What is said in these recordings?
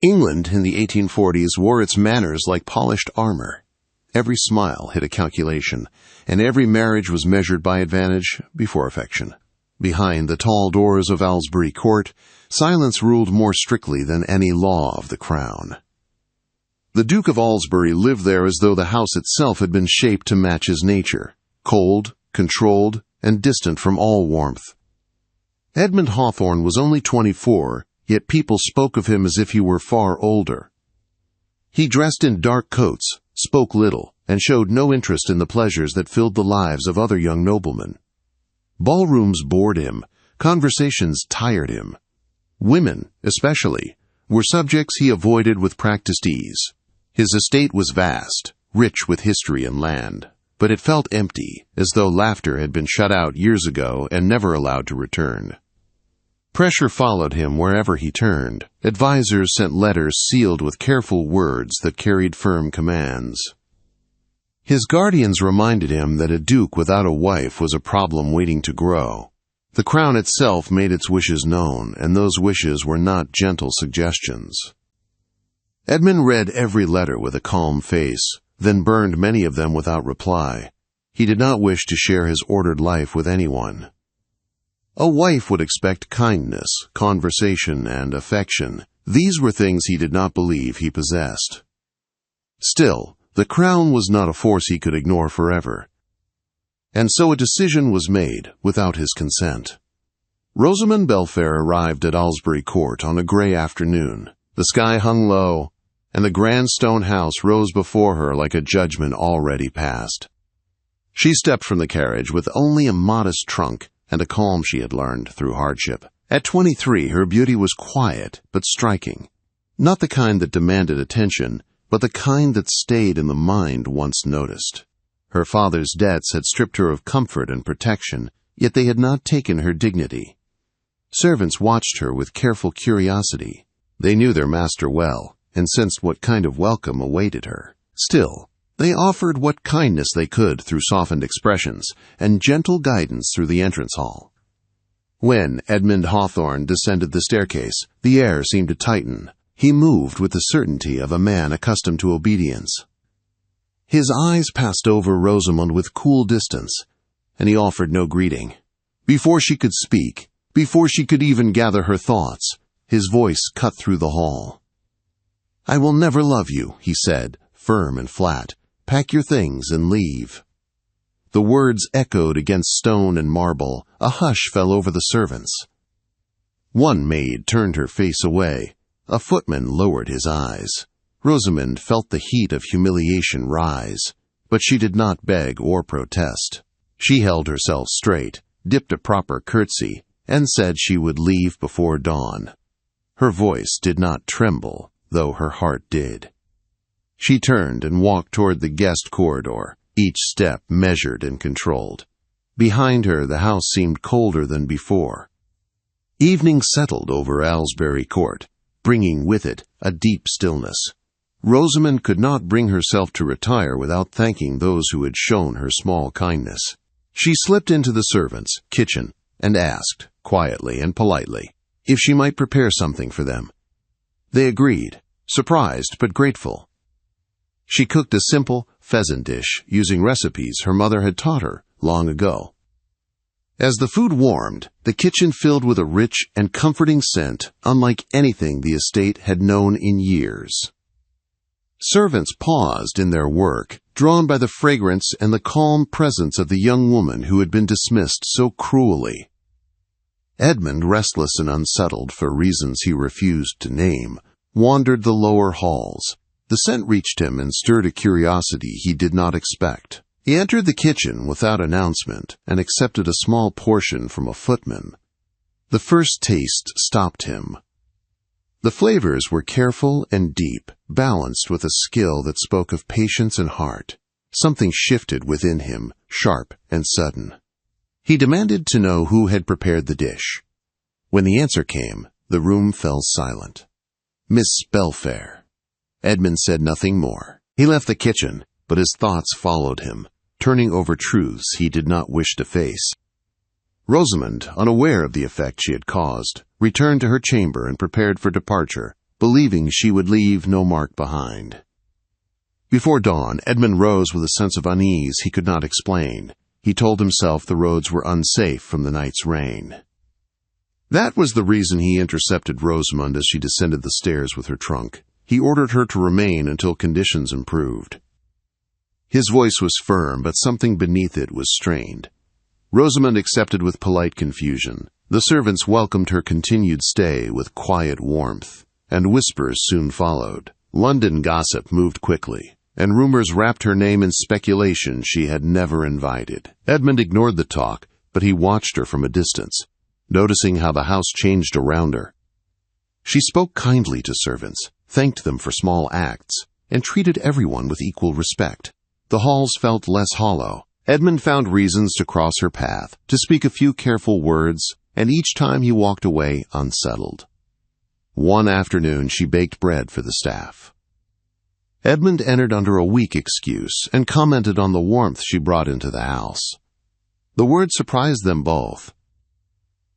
England in the 1840s wore its manners like polished armor. Every smile hid a calculation, and every marriage was measured by advantage before affection. Behind the tall doors of Aylesbury Court, silence ruled more strictly than any law of the crown. The Duke of Aylesbury lived there as though the house itself had been shaped to match his nature, cold, controlled, and distant from all warmth. Edmund Hawthorne was only 24, yet people spoke of him as if he were far older. He dressed in dark coats, spoke little, and showed no interest in the pleasures that filled the lives of other young noblemen. Ballrooms bored him, conversations tired him. Women, especially, were subjects he avoided with practiced ease. His estate was vast, rich with history and land, but it felt empty, as though laughter had been shut out years ago and never allowed to return. Pressure followed him wherever he turned. Advisers sent letters sealed with careful words that carried firm commands. His guardians reminded him that a duke without a wife was a problem waiting to grow. The crown itself made its wishes known, and those wishes were not gentle suggestions. Edmund read every letter with a calm face, then burned many of them without reply. He did not wish to share his ordered life with anyone. A wife would expect kindness, conversation, and affection. These were things he did not believe he possessed. Still, the crown was not a force he could ignore forever. And so a decision was made without his consent. Rosamond Belfair arrived at Aylesbury Court on a gray afternoon. The sky hung low, and the grand stone house rose before her like a judgment already passed. She stepped from the carriage with only a modest trunk and a calm she had learned through hardship. At 23, her beauty was quiet but striking. Not the kind that demanded attention, but the kind that stayed in the mind once noticed. Her father's debts had stripped her of comfort and protection, yet they had not taken her dignity. Servants watched her with careful curiosity. They knew their master well, and sensed what kind of welcome awaited her. Still, they offered what kindness they could through softened expressions and gentle guidance through the entrance hall. When Edmund Hawthorne descended the staircase, the air seemed to tighten. He moved with the certainty of a man accustomed to obedience. His eyes passed over Rosamond with cool distance, and he offered no greeting. Before she could speak, before she could even gather her thoughts, his voice cut through the hall. "I will never love you," he said, firm and flat. "Pack your things and leave." The words echoed against stone and marble. A hush fell over the servants. One maid turned her face away. A footman lowered his eyes. Rosamond felt the heat of humiliation rise, but she did not beg or protest. She held herself straight, dipped a proper curtsy, and said she would leave before dawn. Her voice did not tremble, though her heart did. She turned and walked toward the guest corridor, each step measured and controlled. Behind her, the house seemed colder than before. Evening settled over Aylesbury Court, bringing with it a deep stillness. Rosamond could not bring herself to retire without thanking those who had shown her small kindness. She slipped into the servants' kitchen and asked, quietly and politely, if she might prepare something for them. They agreed, surprised but grateful. She cooked a simple pheasant dish using recipes her mother had taught her long ago. As the food warmed, the kitchen filled with a rich and comforting scent unlike anything the estate had known in years. Servants paused in their work, drawn by the fragrance and the calm presence of the young woman who had been dismissed so cruelly. Edmund, restless and unsettled for reasons he refused to name, wandered the lower halls. The scent reached him and stirred a curiosity he did not expect. He entered the kitchen without announcement and accepted a small portion from a footman. The first taste stopped him. The flavors were careful and deep, balanced with a skill that spoke of patience and heart. Something shifted within him, sharp and sudden. He demanded to know who had prepared the dish. When the answer came, the room fell silent. "Miss Belfair." Edmund said nothing more. He left the kitchen, but his thoughts followed him, turning over truths he did not wish to face. Rosamond, unaware of the effect she had caused, returned to her chamber and prepared for departure, believing she would leave no mark behind. Before dawn, Edmund rose with a sense of unease he could not explain. He told himself the roads were unsafe from the night's rain. That was the reason he intercepted Rosamond as she descended the stairs with her trunk. He ordered her to remain until conditions improved. His voice was firm, but something beneath it was strained. Rosamond accepted with polite confusion. The servants welcomed her continued stay with quiet warmth, and whispers soon followed. London gossip moved quickly, and rumors wrapped her name in speculation she had never invited. Edmund ignored the talk, but he watched her from a distance, noticing how the house changed around her. She spoke kindly to servants, thanked them for small acts, and treated everyone with equal respect. The halls felt less hollow. Edmund found reasons to cross her path, to speak a few careful words, and each time he walked away unsettled. One afternoon she baked bread for the staff. Edmund entered under a weak excuse and commented on the warmth she brought into the house. The word surprised them both.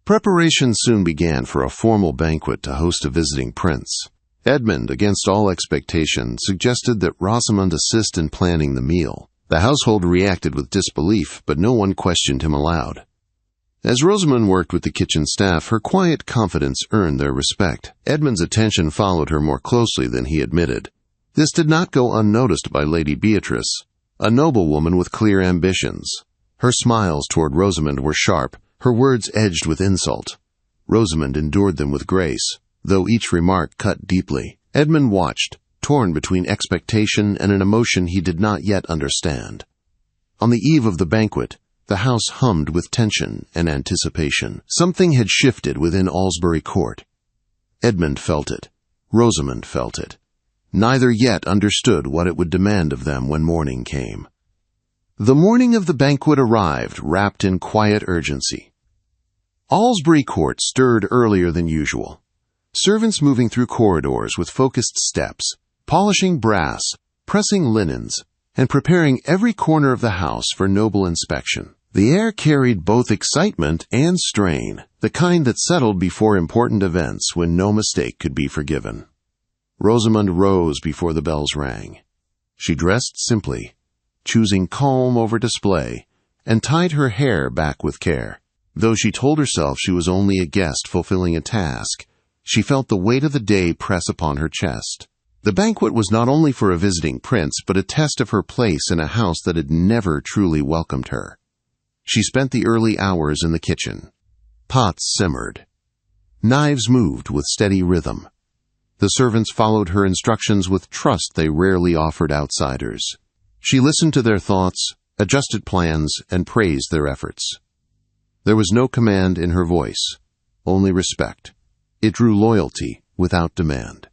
Preparations soon began for a formal banquet to host a visiting prince. Edmund, against all expectation, suggested that Rosamond assist in planning the meal. The household reacted with disbelief, but no one questioned him aloud. As Rosamond worked with the kitchen staff, her quiet confidence earned their respect. Edmund's attention followed her more closely than he admitted. This did not go unnoticed by Lady Beatrice, a noblewoman with clear ambitions. Her smiles toward Rosamond were sharp, her words edged with insult. Rosamond endured them with grace, though each remark cut deeply. Edmund watched, torn between expectation and an emotion he did not yet understand. On the eve of the banquet, the house hummed with tension and anticipation. Something had shifted within Alsbury Court. Edmund felt it. Rosamond felt it. Neither yet understood what it would demand of them when morning came. The morning of the banquet arrived, wrapped in quiet urgency. Alsbury Court stirred earlier than usual. Servants moving through corridors with focused steps, polishing brass, pressing linens, and preparing every corner of the house for noble inspection. The air carried both excitement and strain, the kind that settled before important events when no mistake could be forgiven. Rosamond rose before the bells rang. She dressed simply, choosing calm over display, and tied her hair back with care. Though she told herself she was only a guest fulfilling a task, she felt the weight of the day press upon her chest. The banquet was not only for a visiting prince, but a test of her place in a house that had never truly welcomed her. She spent the early hours in the kitchen. Pots simmered. Knives moved with steady rhythm. The servants followed her instructions with trust they rarely offered outsiders. She listened to their thoughts, adjusted plans, and praised their efforts. There was no command in her voice, only respect. It drew loyalty without demand.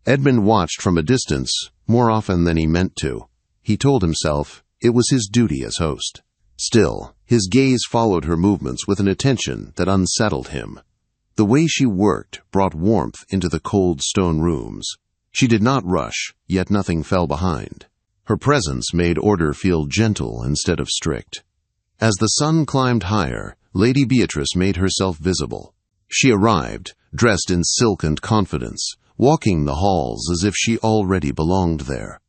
Edmund watched from a distance, more often than he meant to. He told himself it was his duty as host. Still, his gaze followed her movements with an attention that unsettled him. The way she worked brought warmth into the cold stone rooms. She did not rush, yet nothing fell behind. Her presence made order feel gentle instead of strict. As the sun climbed higher, Lady Beatrice made herself visible. She arrived, dressed in silk and confidence, walking the halls as if she already belonged there.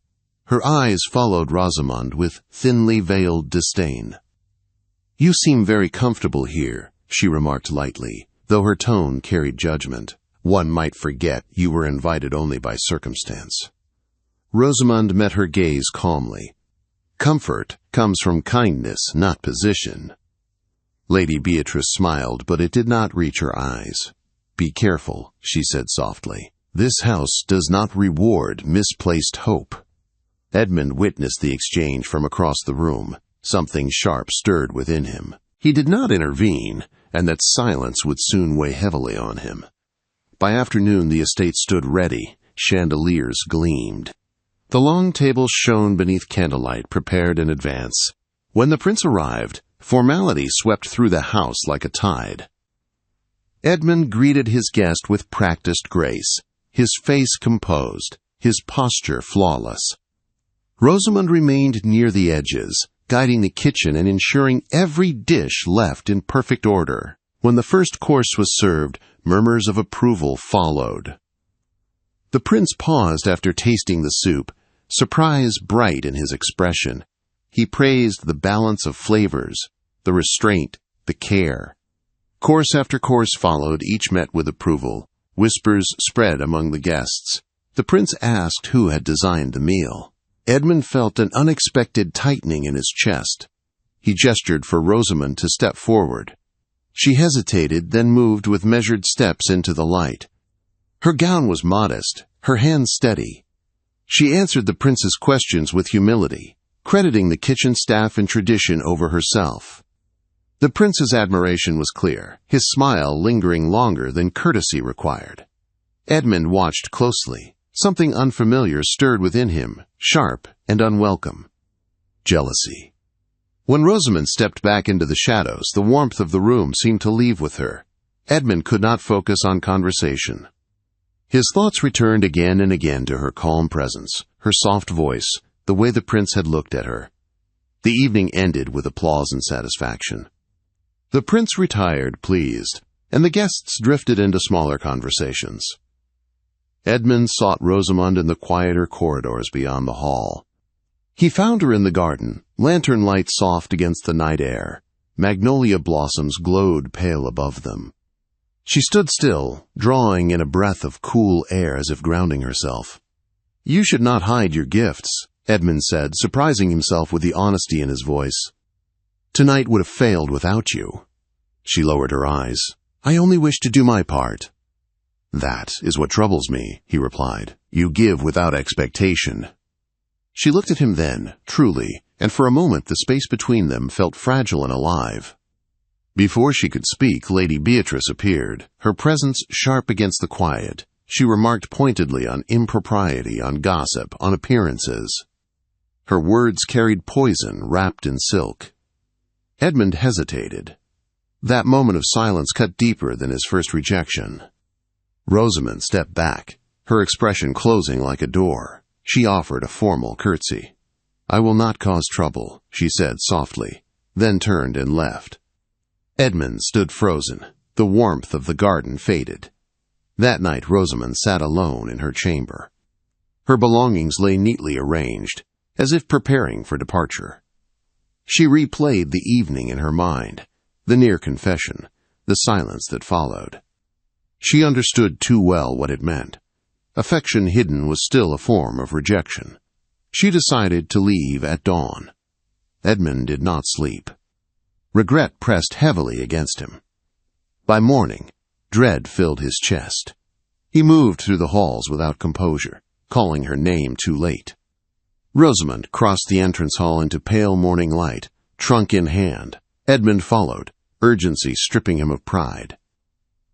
Her eyes followed Rosamond with thinly veiled disdain. "You seem very comfortable here," she remarked lightly, though her tone carried judgment. "One might forget you were invited only by circumstance." Rosamond met her gaze calmly. "Comfort comes from kindness, not position." Lady Beatrice smiled, but it did not reach her eyes. "Be careful," she said softly. "This house does not reward misplaced hope." Edmund witnessed the exchange from across the room. Something sharp stirred within him. He did not intervene, and that silence would soon weigh heavily on him. By afternoon the estate stood ready, chandeliers gleamed. The long tables shone beneath candlelight, prepared in advance. When the prince arrived, formality swept through the house like a tide. Edmund greeted his guest with practiced grace, his face composed, his posture flawless. Rosamond remained near the edges, guiding the kitchen and ensuring every dish left in perfect order. When the first course was served, murmurs of approval followed. The prince paused after tasting the soup, surprise bright in his expression. He praised the balance of flavors, the restraint, the care. Course after course followed, each met with approval. Whispers spread among the guests. The prince asked who had designed the meal. Edmund felt an unexpected tightening in his chest. He gestured for Rosamond to step forward. She hesitated, then moved with measured steps into the light. Her gown was modest, her hands steady. She answered the prince's questions with humility, crediting the kitchen staff and tradition over herself. The prince's admiration was clear, his smile lingering longer than courtesy required. Edmund watched closely. Something unfamiliar stirred within him, sharp and unwelcome. Jealousy. When Rosamond stepped back into the shadows, the warmth of the room seemed to leave with her. Edmund could not focus on conversation. His thoughts returned again and again to her calm presence, her soft voice, the way the prince had looked at her. The evening ended with applause and satisfaction. The prince retired, pleased, and the guests drifted into smaller conversations. Edmund sought Rosamond in the quieter corridors beyond the hall. He found her in the garden, lantern light soft against the night air. Magnolia blossoms glowed pale above them. She stood still, drawing in a breath of cool air as if grounding herself. "You should not hide your gifts," Edmund said, surprising himself with the honesty in his voice. "Tonight would have failed without you." She lowered her eyes. "I only wish to do my part." "That is what troubles me," he replied. "You give without expectation." She looked at him then, truly, and for a moment the space between them felt fragile and alive. Before she could speak, Lady Beatrice appeared, her presence sharp against the quiet. She remarked pointedly on impropriety, on gossip, on appearances. Her words carried poison wrapped in silk. Edmund hesitated. That moment of silence cut deeper than his first rejection. Rosamond stepped back, her expression closing like a door. She offered a formal curtsy. "I will not cause trouble," she said softly, then turned and left. Edmund stood frozen. The warmth of the garden faded. That night Rosamond sat alone in her chamber. Her belongings lay neatly arranged, as if preparing for departure. She replayed the evening in her mind, the near confession, the silence that followed. She understood too well what it meant. Affection hidden was still a form of rejection. She decided to leave at dawn. Edmund did not sleep. Regret pressed heavily against him. By morning, dread filled his chest. He moved through the halls without composure, calling her name too late. Rosamond crossed the entrance hall into pale morning light, trunk in hand. Edmund followed, urgency stripping him of pride.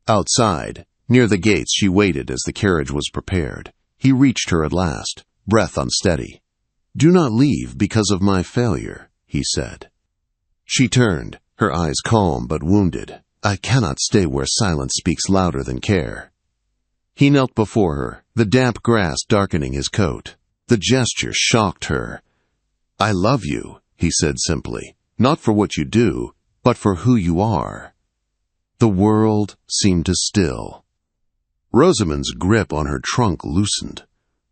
Outside, near the gates, she waited as the carriage was prepared. He reached her at last, breath unsteady. "Do not leave because of my failure," he said. She turned, her eyes calm but wounded. "I cannot stay where silence speaks louder than care." He knelt before her, the damp grass darkening his coat. The gesture shocked her. "I love you," he said simply, "not for what you do, but for who you are." The world seemed to still. Rosamond's grip on her trunk loosened.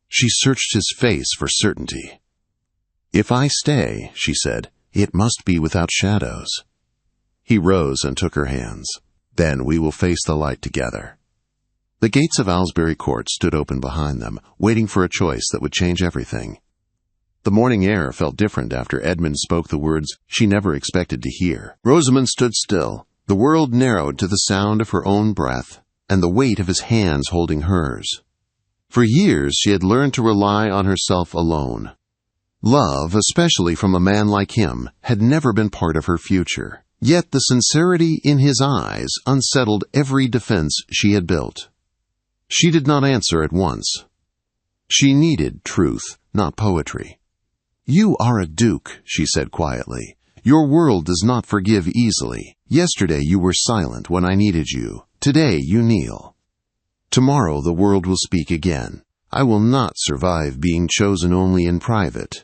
She searched his face for certainty. "If I stay," she said, "it must be without shadows." He rose and took her hands. "Then we will face the light together." The gates of Aylesbury Court stood open behind them, waiting for a choice that would change everything. The morning air felt different after Edmund spoke the words she never expected to hear. Rosamond stood still. The world narrowed to the sound of her own breath and the weight of his hands holding hers. For years she had learned to rely on herself alone. Love, especially from a man like him, had never been part of her future. Yet the sincerity in his eyes unsettled every defense she had built. She did not answer at once. She needed truth, not poetry. "You are a duke," she said quietly. "Your world does not forgive easily. Yesterday you were silent when I needed you. Today you kneel. Tomorrow the world will speak again. I will not survive being chosen only in private."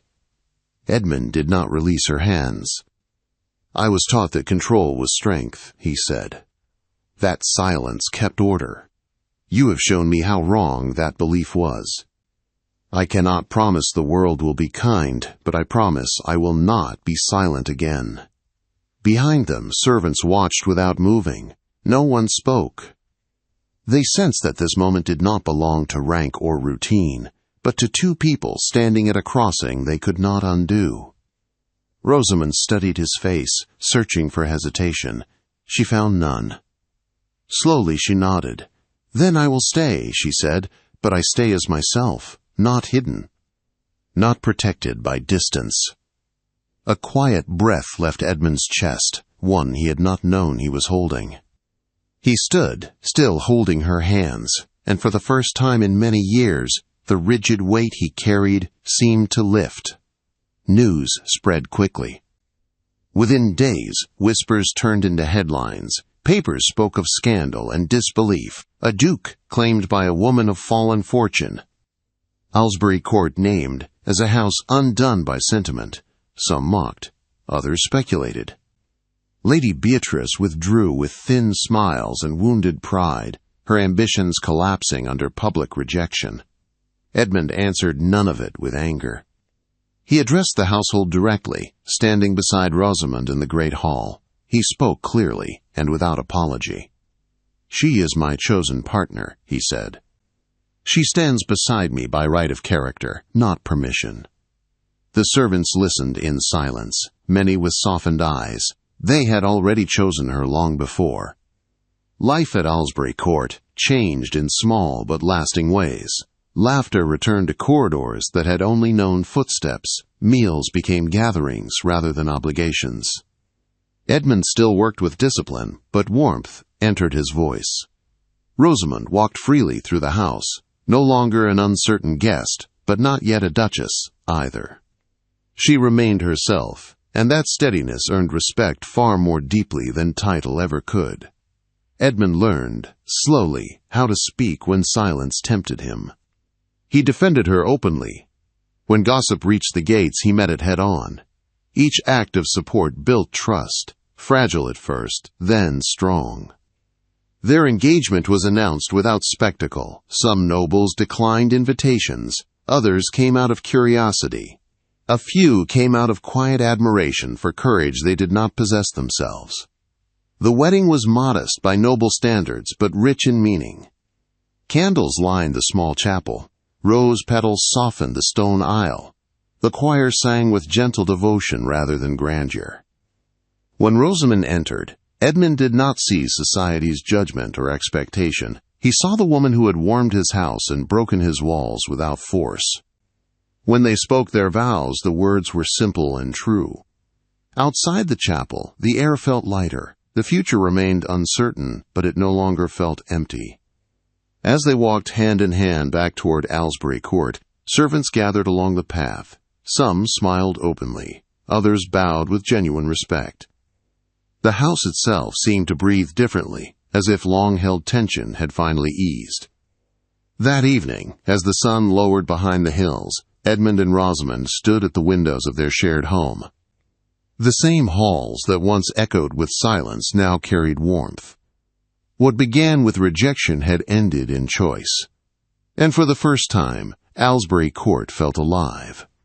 Edmund did not release her hands. "I was taught that control was strength," he said. That silence kept order. You have shown me how wrong that belief was. I cannot promise the world will be kind, but I promise I will not be silent again." Behind them, servants watched without moving. No one spoke. They sensed that this moment did not belong to rank or routine, but to two people standing at a crossing they could not undo. Rosamond studied his face, searching for hesitation. She found none. Slowly she nodded. "Then I will stay," she said, "but I stay as myself, not hidden, not protected by distance." A quiet breath left Edmund's chest, one he had not known he was holding. He stood, still holding her hands, and for the first time in many years, the rigid weight he carried seemed to lift. News spread quickly. Within days, whispers turned into headlines. Papers spoke of scandal and disbelief. A duke claimed by a woman of fallen fortune. Aylesbury Court named as a house undone by sentiment. Some mocked, others speculated. Lady Beatrice withdrew with thin smiles and wounded pride, her ambitions collapsing under public rejection. Edmund answered none of it with anger. He addressed the household directly, standing beside Rosamond in the great hall. He spoke clearly and without apology. "She is my chosen partner," he said. "She stands beside me by right of character, not permission." The servants listened in silence, many with softened eyes. They had already chosen her long before. Life at Aylesbury Court changed in small but lasting ways. Laughter returned to corridors that had only known footsteps. Meals became gatherings rather than obligations. Edmund still worked with discipline, but warmth entered his voice. Rosamond walked freely through the house, no longer an uncertain guest, but not yet a duchess either. She remained herself, and that steadiness earned respect far more deeply than title ever could. Edmund learned, slowly, how to speak when silence tempted him. He defended her openly. When gossip reached the gates, he met it head-on. Each act of support built trust, fragile at first, then strong. Their engagement was announced without spectacle. Some nobles declined invitations, others came out of curiosity. A few came out of quiet admiration for courage they did not possess themselves. The wedding was modest by noble standards, but rich in meaning. Candles lined the small chapel. Rose petals softened the stone aisle. The choir sang with gentle devotion rather than grandeur. When Rosamond entered, Edmund did not see society's judgment or expectation. He saw the woman who had warmed his house and broken his walls without force. When they spoke their vows, the words were simple and true. Outside the chapel, the air felt lighter. The future remained uncertain, but it no longer felt empty. As they walked hand in hand back toward Aylesbury Court, servants gathered along the path. Some smiled openly, others bowed with genuine respect. The house itself seemed to breathe differently, as if long-held tension had finally eased. That evening, as the sun lowered behind the hills, Edmund and Rosamond stood at the windows of their shared home. The same halls that once echoed with silence now carried warmth. What began with rejection had ended in choice. And for the first time, Aylesbury Court felt alive.